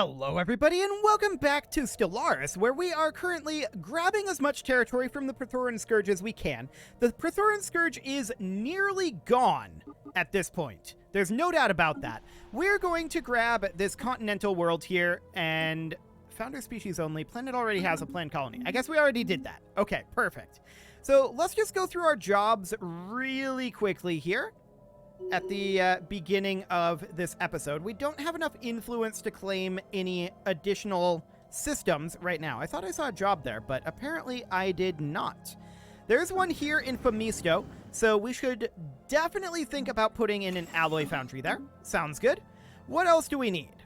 Hello everybody and welcome back to Stellaris, where we are currently grabbing as much territory from the Prethoryn Scourge as we can. The Prethoryn Scourge is nearly gone at this point. There's no doubt about that. We're going to grab this continental world here and founder species only. Planet already has a planned colony. I guess we already did that. Okay, perfect. So let's just go through our jobs really quickly here. At the beginning of this episode, we don't have enough influence to claim any additional systems right now. I thought I saw a job there, but apparently I did not. There's one here in Famisto, so we should definitely think about putting in an alloy foundry there. Sounds good. What else do we need?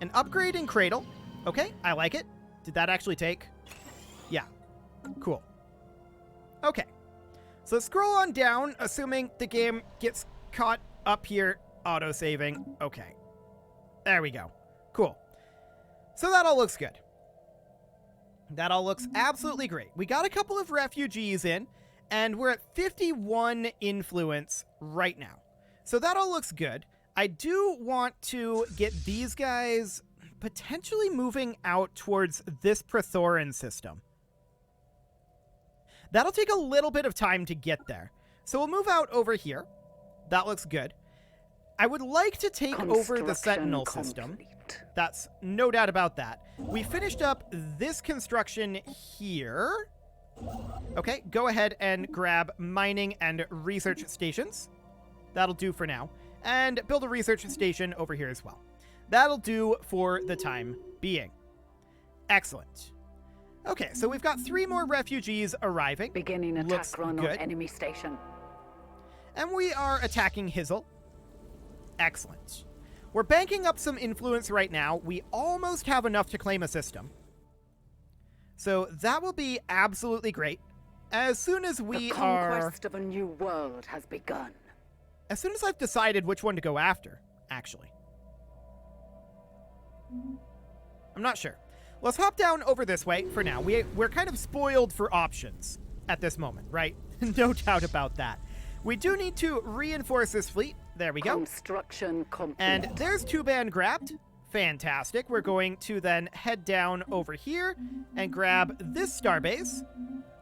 An upgrade in Cradle. Okay, I like it. Did that actually take? Yeah. Cool. Okay. So scroll on down, assuming the game gets caught up here, auto-saving. Okay. There we go. Cool. So that all looks good. That all looks absolutely great. We got a couple of refugees in, and we're at 51 influence right now. So that all looks good. I do want to get these guys potentially moving out towards this Prethoryn system. That'll take a little bit of time to get there. So we'll move out over here. That looks good. I would like to take over the Sentinel system. That's no doubt about that. We finished up this construction here. Okay, go ahead and grab mining and research stations. That'll do for now. And build a research station over here as well. That'll do for the time being. Excellent. Okay, so we've got 3 more refugees arriving. Beginning attack run on enemy station. And we are attacking Hizzle. Excellent. We're banking up some influence right now. We almost have enough to claim a system. So that will be absolutely great. As soon as we the conquest of a new world has begun. As soon as I've decided which one to go after, actually. I'm not sure. Let's hop down over this way for now. We're kind of spoiled for options at this moment, right? No doubt about that. We do need to reinforce this fleet. There we go. Construction complete. And there's 2-band grabbed. Fantastic. We're going to then head down over here and grab this starbase.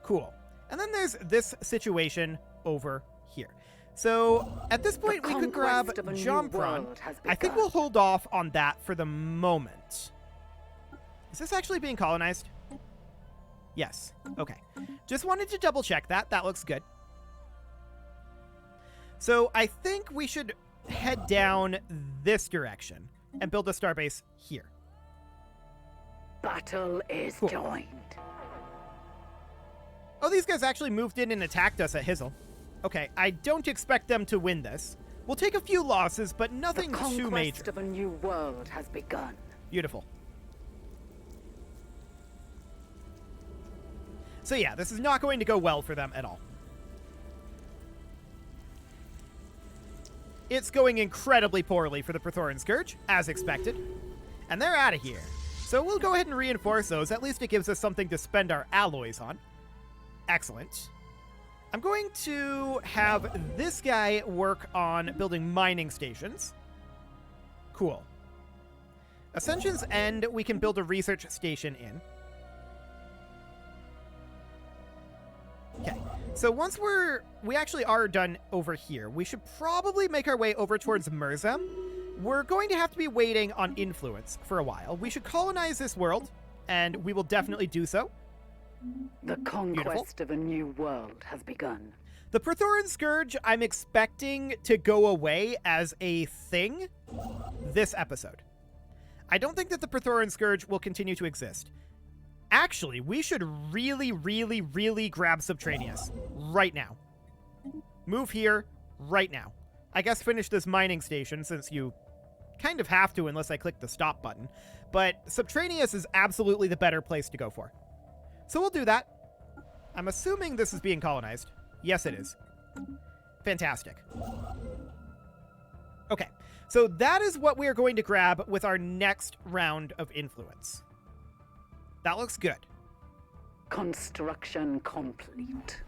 Cool. And then there's this situation over here. So at this point, we could grab Jompron. I think we'll hold off on that for the moment. Is this actually being colonized? Yes. Okay. Just wanted to double check that. That looks good. So I think we should head down this direction and build a starbase here. Battle is joined. Oh, these guys actually moved in and attacked us at Hizzle. Okay, I don't expect them to win this. We'll take a few losses, but nothing too major. The conquest of a new world has begun. Beautiful. So yeah, this is not going to go well for them at all. It's going incredibly poorly for the Prethoryn Scourge, as expected. And they're out of here. So we'll go ahead and reinforce those. At least it gives us something to spend our alloys on. Excellent. I'm going to have this guy work on building mining stations. Cool. Ascension's End, we can build a research station in. Okay, so once we actually are done over here, we should probably make our way over towards Merzem. We're going to have to be waiting on influence for a while. We should colonize this world, and we will definitely do so. The conquest of a new world has begun. The Prethoryn Scourge, I'm expecting to go away as a thing this episode. I don't think that the Prethoryn Scourge will continue to exist. Actually, we should really, really, really grab Subterraneous right now. Move here right now. I guess finish this mining station since you kind of have to unless I click the stop button. But Subterraneous is absolutely the better place to go for. So we'll do that. I'm assuming this is being colonized. Yes, it is. Fantastic. Okay, so that is what we are going to grab with our next round of influence. That looks good. Construction complete.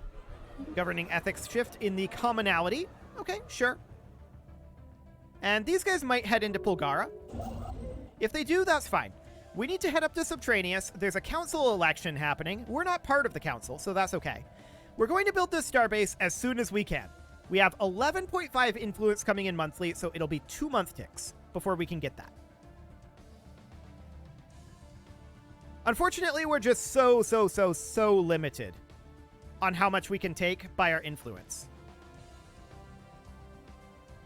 Governing ethics shift in the commonality. Okay, sure. And these guys might head into Pulgara. If they do, that's fine. We need to head up to Subterraneous. There's a council election happening. We're not part of the council, so that's okay. We're going to build this starbase as soon as we can. We have 11.5 influence coming in monthly, so it'll be 2 month ticks before we can get that. Unfortunately, we're just so limited on how much we can take by our influence.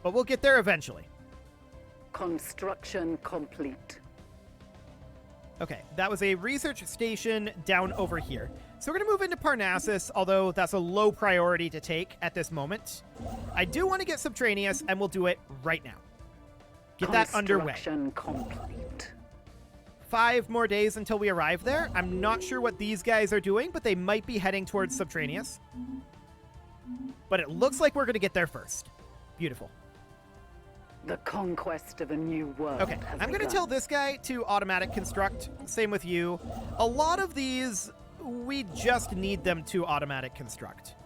But we'll get there eventually. Construction complete. Okay, that was a research station down over here. So we're going to move into Parnassus, although that's a low priority to take at this moment. I do want to get Subterraneous, and we'll do it right now. Get that underway. Construction complete. 5 more days until we arrive there. I'm not sure what these guys are doing, but they might be heading towards Subterraneous. But it looks like we're going to get there first. Beautiful. The conquest of a new world. Okay, I'm going to tell this guy to automatic construct. Same with you. A lot of these, we just need them to automatic construct.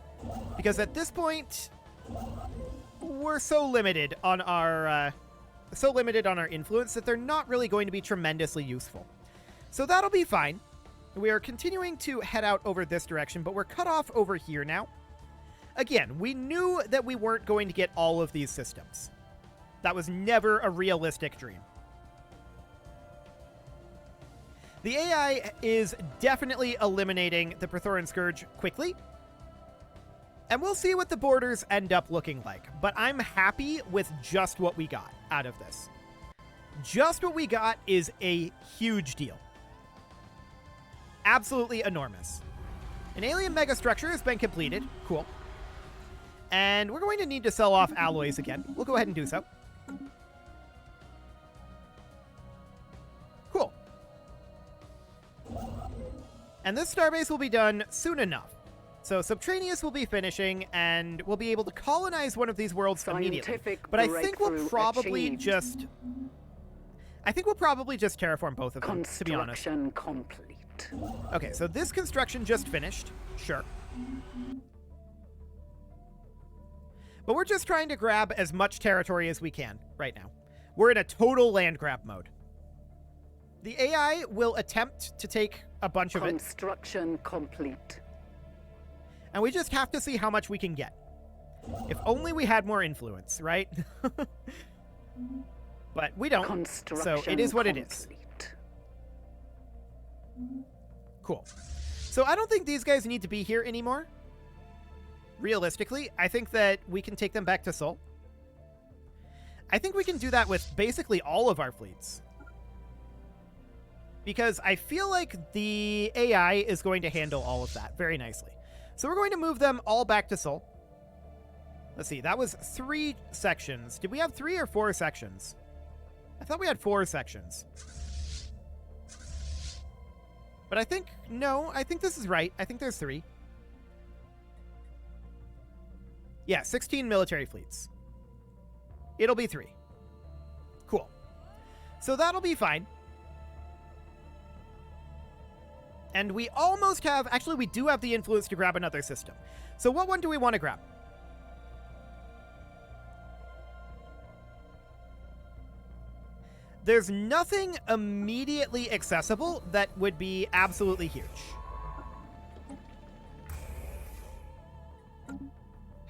Because at this point, we're so limited on our influence that they're not really going to be tremendously useful. So that'll be fine. We are continuing to head out over this direction, but we're cut off over here now. Again, we knew that we weren't going to get all of these systems. That was never a realistic dream. The AI is definitely eliminating the Prethoryn Scourge quickly. And we'll see what the borders end up looking like. But I'm happy with just what we got out of this. Just what we got is a huge deal. Absolutely enormous. An alien megastructure has been completed. Cool. And we're going to need to sell off alloys again. We'll go ahead and do so. Cool. And this starbase will be done soon enough. So Subterraneous will be finishing, and we'll be able to colonize one of these worlds immediately. But I think we'll probably just... terraform both of them, to be honest. Construction complete. Okay, so this construction just finished. Sure. But we're just trying to grab as much territory as we can right now. We're in a total land grab mode. The AI will attempt to take a bunch of it. Construction complete. And we just have to see how much we can get. If only we had more influence, right? But we don't, so it is what it is. Cool. So I don't think these guys need to be here anymore. Realistically, I think that we can take them back to Sol. I think we can do that with basically all of our fleets. Because I feel like the AI is going to handle all of that very nicely. So we're going to move them all back to Sol. Let's see, that was 3 sections. Did we have 3 or 4 sections? I thought we had 4 sections. But I think, no, I think this is right. I think there's 3. Yeah, 16 military fleets. It'll be 3. Cool. So that'll be fine. And we almost have... Actually, we do have the influence to grab another system. So what one do we want to grab? There's nothing immediately accessible that would be absolutely huge.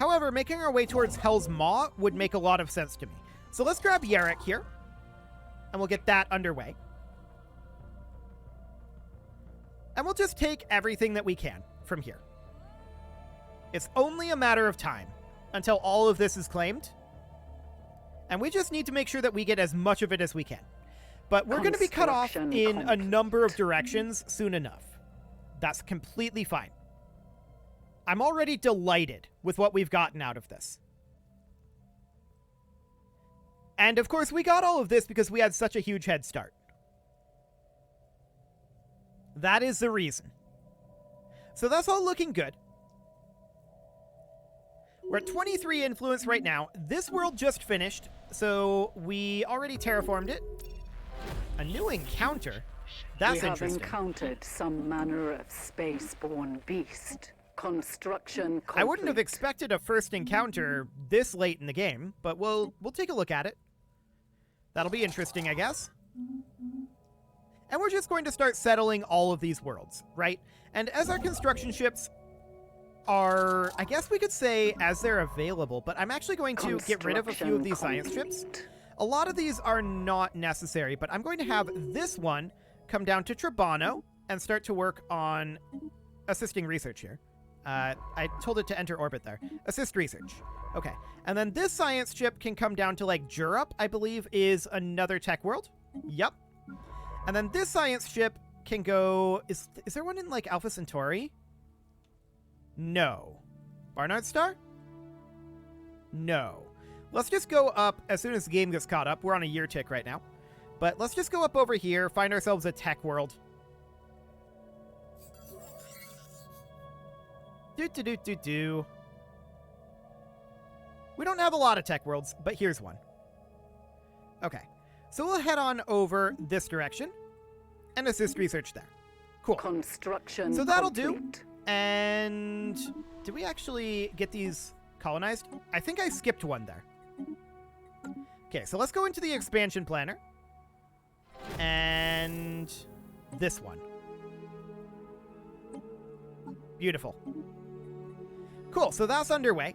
However, making our way towards Hell's Maw would make a lot of sense to me. So let's grab Yarrick here, and we'll get that underway. And we'll just take everything that we can from here. It's only a matter of time until all of this is claimed. And we just need to make sure that we get as much of it as we can. But we're going to be cut off in a number of directions soon enough. That's completely fine. I'm already delighted with what we've gotten out of this. And of course, we got all of this because we had such a huge head start. That is the reason. So that's all looking good. We're at 23 influence right now. This world just finished, so we already terraformed it. A new encounter? That's interesting. We have encountered some manner of space-born beast. Construction complete. I wouldn't have expected a first encounter this late in the game, but we'll take a look at it. That'll be interesting, I guess. And we're just going to start settling all of these worlds, right? And as our construction ships are, I guess we could say, as they're available, but I'm actually going to get rid of a few of these science ships. A lot of these are not necessary, but I'm going to have this one come down to Trabano and start to work on assisting research here. I told it to enter orbit there. Assist research. Okay. And then this science ship can come down to, like, Jurup, I believe, is another tech world. Yep. And then this science ship can go... Is there one in, like, Alpha Centauri? No. Barnard Star? No. Let's just go up as soon as the game gets caught up. We're on a year tick right now. But let's just go up over here, find ourselves a tech world. Do. We don't have a lot of tech worlds, but here's one. Okay. So we'll head on over this direction and assist research there. Cool. Construction so that'll complete. do. And did we actually get these colonized? I think I skipped one there. Okay, so let's go into the expansion planner. And this one. Beautiful. Cool, so that's underway.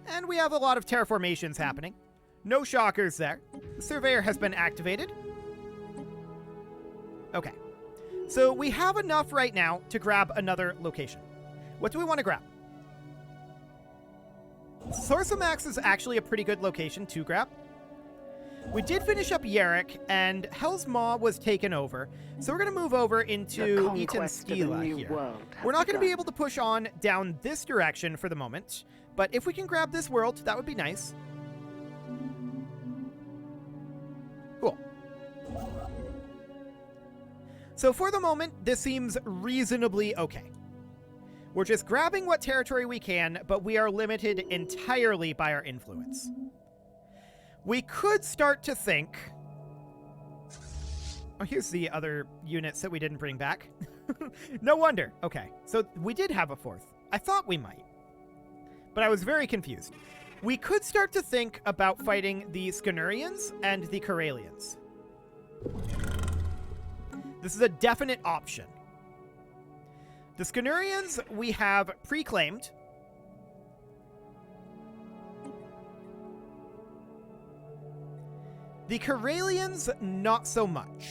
And we have a lot of terraformations happening. No shockers there. The surveyor has been activated. Okay. So we have enough right now to grab another location. What do we want to grab? Sourcemax is actually a pretty good location to grab. We did finish up Yarrick, and Hell's Maw was taken over, so we're going to move over into Eton Stela here. We're not going to be able to push on down this direction for the moment, but if we can grab this world, that would be nice. Cool. So for the moment, this seems reasonably okay. We're just grabbing what territory we can, but we are limited entirely by our influence. We could start to think... Oh, here's the other units that we didn't bring back. No wonder. Okay, so we did have a fourth. I thought we might, but I was very confused. We could start to think about fighting the Scanurians and the Corellians. This is a definite option. The Scanurians we have pre-claimed. The Corellians, not so much.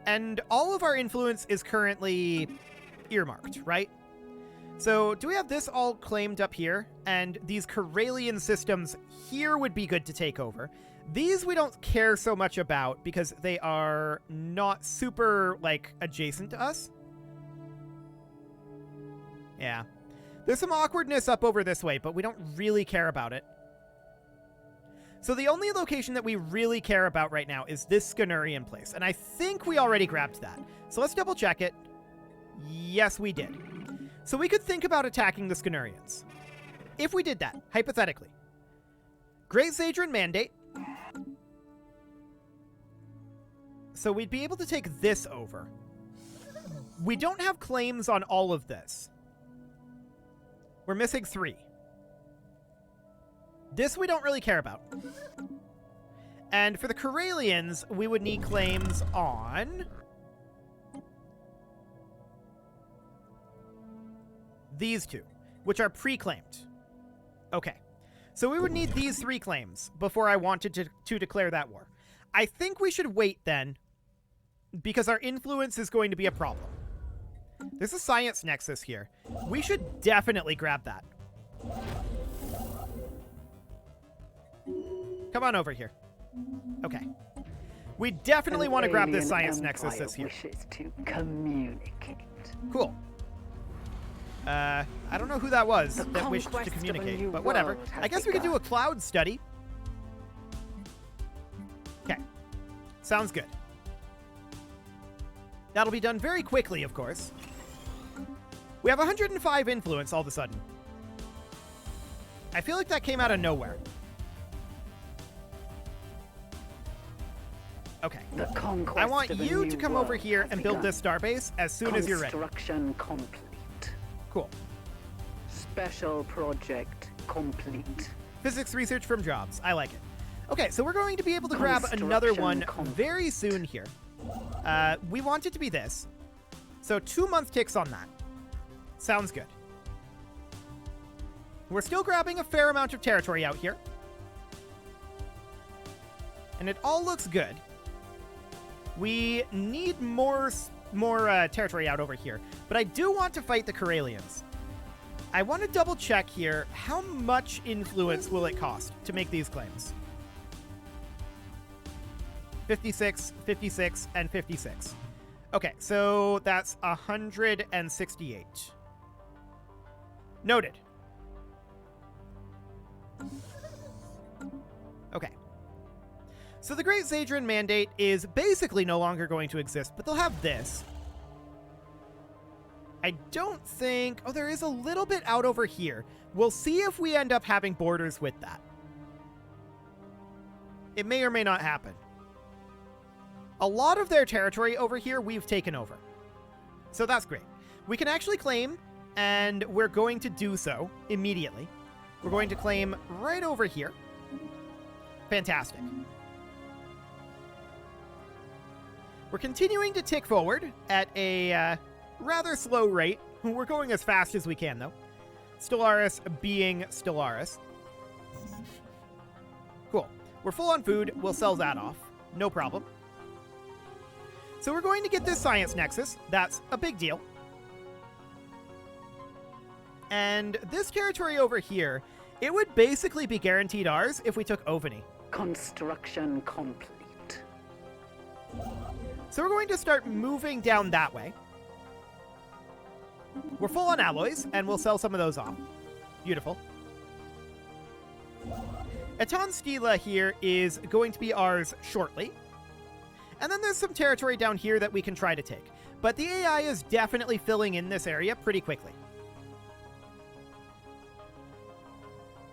And all of our influence is currently earmarked, right? So do we have this all claimed up here? And these Corellian systems here would be good to take over. These we don't care so much about because they are not super, like, adjacent to us. Yeah. There's some awkwardness up over this way, but we don't really care about it. So the only location that we really care about right now is this Scanurian place, and I think we already grabbed that. So let's double check it. Yes, we did. So we could think about attacking the Scanurians. If we did that, hypothetically. Great Zadran Mandate. So we'd be able to take this over. We don't have claims on all of this. We're missing 3. This we don't really care about. And for the Corellians, we would need claims on... these 2, which are pre-claimed. Okay. So we would need these 3 claims before I wanted to declare that war. I think we should wait then, because our influence is going to be a problem. There's a science nexus here. We should definitely grab that. Come on over here. Okay. We definitely want to grab this science nexus this year. Wishes to communicate. Cool. I don't know who that was that wished to communicate, but whatever. I guess we could do a cloud study. Okay. Sounds good. That'll be done very quickly, of course. We have 105 influence all of a sudden. I feel like that came out of nowhere. Okay. I want you to come over here and build this starbase as soon as you're ready. Construction complete. Cool. Special project complete. Physics research from jobs. I like it. Okay, so we're going to be able to grab another one very soon here. We want it to be this. So 2 month ticks on that. Sounds good. We're still grabbing a fair amount of territory out here. And it all looks good. We need more territory out over here. But I do want to fight the Corellians. I want to double check here. How much influence will it cost to make these claims? 56, 56, and 56. Okay, so that's 168. Noted. Okay. So the Great Zadran Mandate is basically no longer going to exist, but they'll have this. I don't think... Oh, there is a little bit out over here. We'll see if we end up having borders with that. It may or may not happen. A lot of their territory over here we've taken over. So that's great. We can actually claim, and we're going to do so immediately. We're going to claim right over here. Fantastic. We're continuing to tick forward at a rather slow rate. We're going as fast as we can, though. Stellaris being Stellaris. Cool. We're full on food. We'll sell that off. No problem. So we're going to get this science nexus. That's a big deal. And this territory over here, it would basically be guaranteed ours if we took Ovany. Construction complete. So we're going to start moving down that way. We're full on alloys, and we'll sell some of those off. Beautiful. Eton Stela here is going to be ours shortly. And then there's some territory down here that we can try to take. But the AI is definitely filling in this area pretty quickly.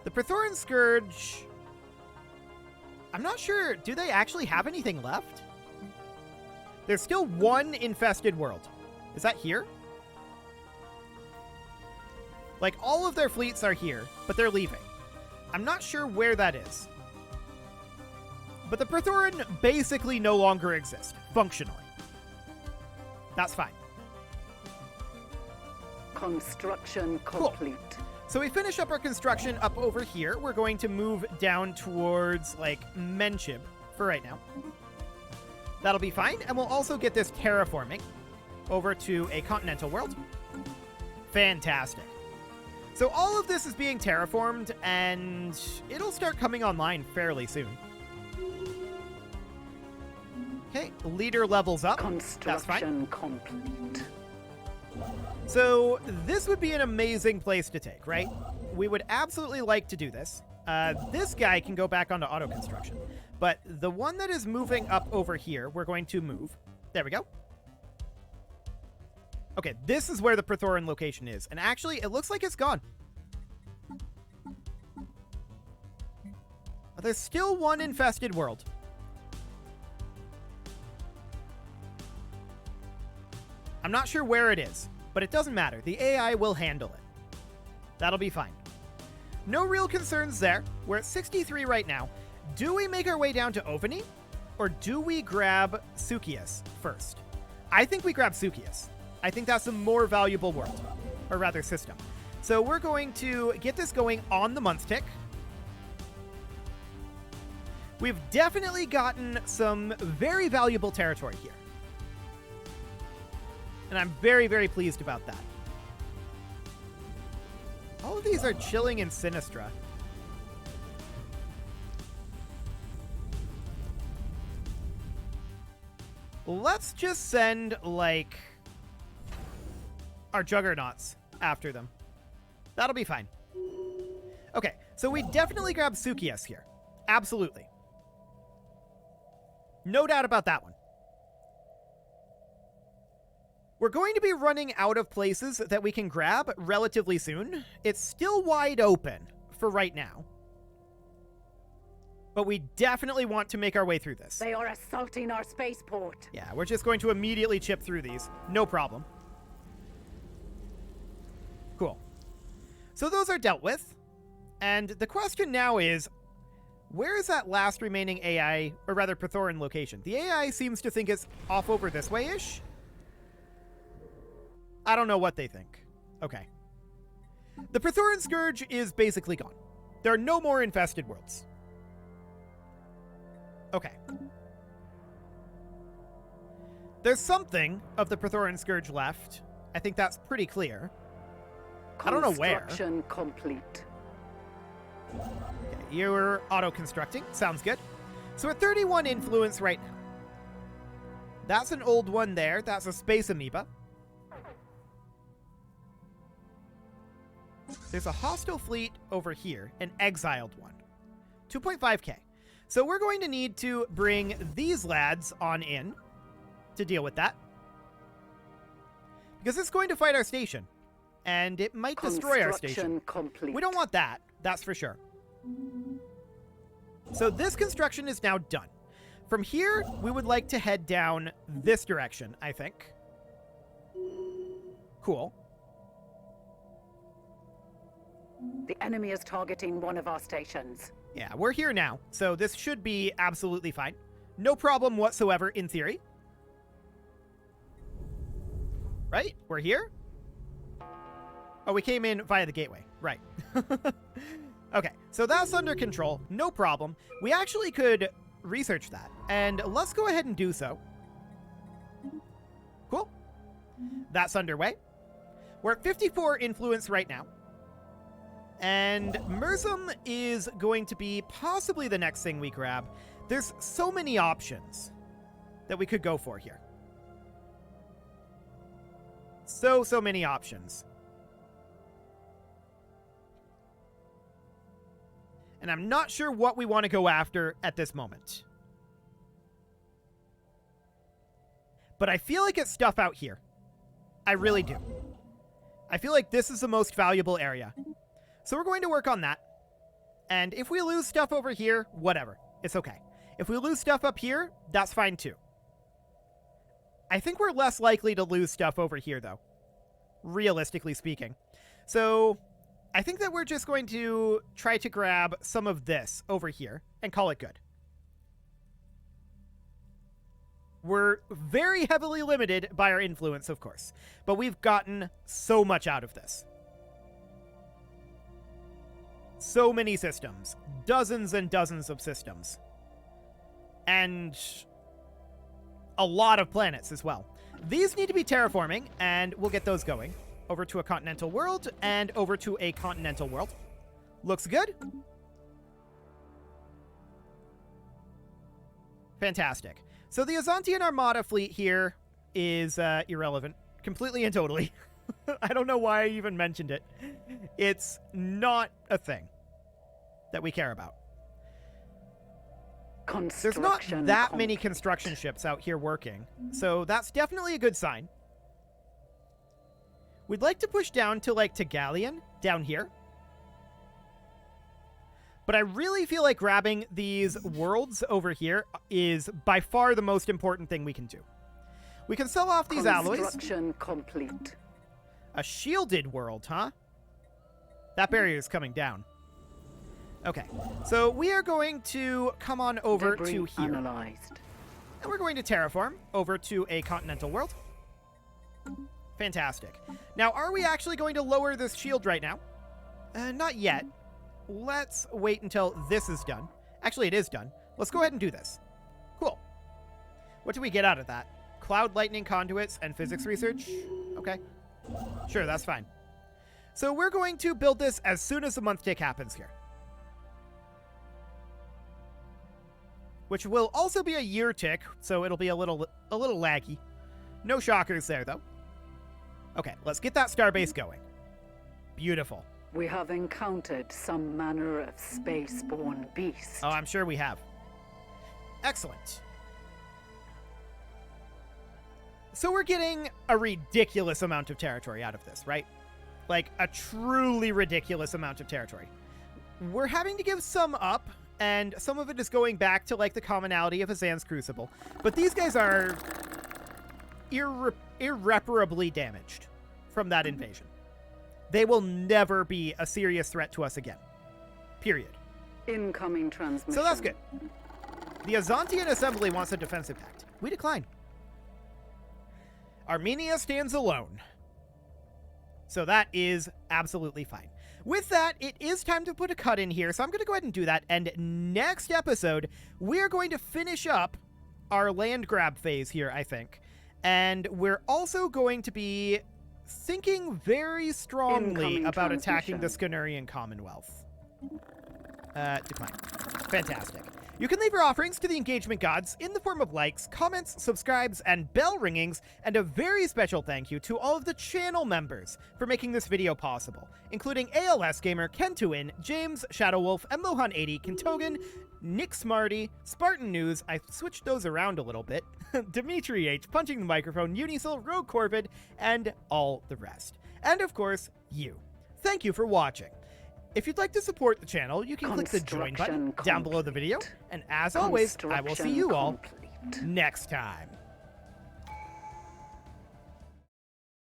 The Prethoryn Scourge... I'm not sure. Do they actually have anything left? There's still one infested world. Is that here? Like, all of their fleets are here, but they're leaving. I'm not sure where that is. But the Prethoryn basically no longer exist, functionally. That's fine. Construction complete. Cool. So we finish up our construction up over here. We're going to move down towards, like, Menshib for right now. That'll be fine. And we'll also get this terraforming over to a continental world. Fantastic. So all of this is being terraformed, and it'll start coming online fairly soon. Okay, leader levels up. That's fine. Complete. So this would be an amazing place to take, right? We would absolutely like to do this. This guy can go back onto auto construction, but the one that is moving up over here, we're going to move. There we go. Okay, this is where the Prethoryn location is, and actually, it looks like it's gone. There's still one infested world. I'm not sure where it is, but it doesn't matter. The AI will handle it. That'll be fine. No real concerns there. We're at 63 right now. Do we make our way down to Ovany, or do we grab Sukius first? I think we grab Sukius. I think that's a more valuable world, or rather system. So we're going to get this going on the month tick. We've definitely gotten some very valuable territory here. And I'm very, very pleased about that. All of these are chilling in Sinistra. Let's just send, like, our juggernauts after them. That'll be fine. Okay, so we definitely grab Sukius here. Absolutely. No doubt about that one. We're going to be running out of places that we can grab relatively soon. It's still wide open for right now. But we definitely want to make our way through this. They are assaulting our spaceport. Yeah, we're just going to immediately chip through these. No problem. Cool. So those are dealt with. And the question now is, Where is that last remaining AI, or rather Prethoryn location? The AI seems to think it's off over this way-ish. I don't know what they think. Okay. The Prethoryn Scourge is basically gone. There are no more infested worlds. Okay. There's something of the Prethoryn Scourge left. I think that's pretty clear. I don't know where. Construction complete. Okay, you're auto-constructing. Sounds good. So we're 31 influence right now. That's an old one there. That's a space amoeba. There's a hostile fleet over here, an exiled one. 2.5k. So we're going to need to bring these lads on in to deal with that. Because it's going to fight our station. And it might destroy our station. Complete. We don't want that. That's for sure. So this construction is now done. From here, we would like to head down this direction, I think. Cool. The enemy is targeting one of our stations. Yeah, we're here now, so this should be absolutely fine. No problem whatsoever, in theory. Right? We're here? Oh, we came in via the gateway. Right. Okay, so that's under control. No problem. We actually could research that, and let's go ahead and do so. Cool. That's underway. We're at 54 influence right now. And Merzum is going to be possibly the next thing we grab. There's so many options that we could go for here. So many options. And I'm not sure what we want to go after at this moment. But I feel like it's stuff out here. I really do. I feel like this is the most valuable area. So we're going to work on that. And if we lose stuff over here, whatever. It's okay. If we lose stuff up here, that's fine too. I think we're less likely to lose stuff over here, though. Realistically speaking. So I think that we're just going to try to grab some of this over here and call it good. We're very heavily limited by our influence, of course. But we've gotten so much out of this. So many systems. Dozens and dozens of systems. And a lot of planets as well. These need to be terraforming, and we'll get those going. Over to a continental world, and over to a continental world. Looks good. Fantastic. So the Azantian Armada fleet here is irrelevant. Completely and totally. I don't know why I even mentioned it. It's not a thing that we care about. There's not that many construction ships out here working, so that's definitely a good sign. We'd like to push down to, like, Tegalion, down here. But I really feel like grabbing these worlds over here is by far the most important thing we can do. We can sell off these alloys. Construction complete. A shielded world, huh? That barrier is coming down. Okay, so we are going to come on over to here. Analyzed. And we're going to terraform over to a continental world. Fantastic. Now, are we actually going to lower this shield right now? Not yet. Let's wait until this is done. Actually, it is done. Let's go ahead and do this. Cool. What do we get out of that? Cloud lightning conduits and physics research? Okay. Sure, that's fine. So we're going to build this as soon as the month tick happens here. Which will also be a year tick, so it'll be a little laggy. No shockers there, though. Okay, let's get that starbase going. Beautiful. We have encountered some manner of space-borne beast. Oh, I'm sure we have. Excellent. So we're getting a ridiculous amount of territory out of this, right? Like, a truly ridiculous amount of territory. We're having to give some up, and some of it is going back to, like, the commonality of Hazan's Crucible. But these guys are irreparably damaged from that invasion. They will never be a serious threat to us again. Period. Incoming transmission. So that's good. The Azantian Assembly wants a defensive pact. We decline. Armenia stands alone. So that is absolutely fine. With that, it is time to put a cut in here, so I'm going to go ahead and do that. And next episode, we're going to finish up our land grab phase here, I think. And we're also going to be thinking very strongly about attacking the Scanurian Commonwealth. Decline. Fantastic. You can leave your offerings to the engagement gods in the form of likes, comments, subscribes, and bell ringings, and a very special thank you to all of the channel members for making this video possible, including ALS Gamer, Kentuin, James, Shadowwolf, Mlohan80, Kentogan, Nick Smarty, Spartan News, I switched those around a little bit, Dimitri H, Punching the Microphone, Unisil, Rogue Corvid, and all the rest. And of course, you. Thank you for watching. If you'd like to support the channel, you can click the join button down below the video. And as always, I will see you all next time.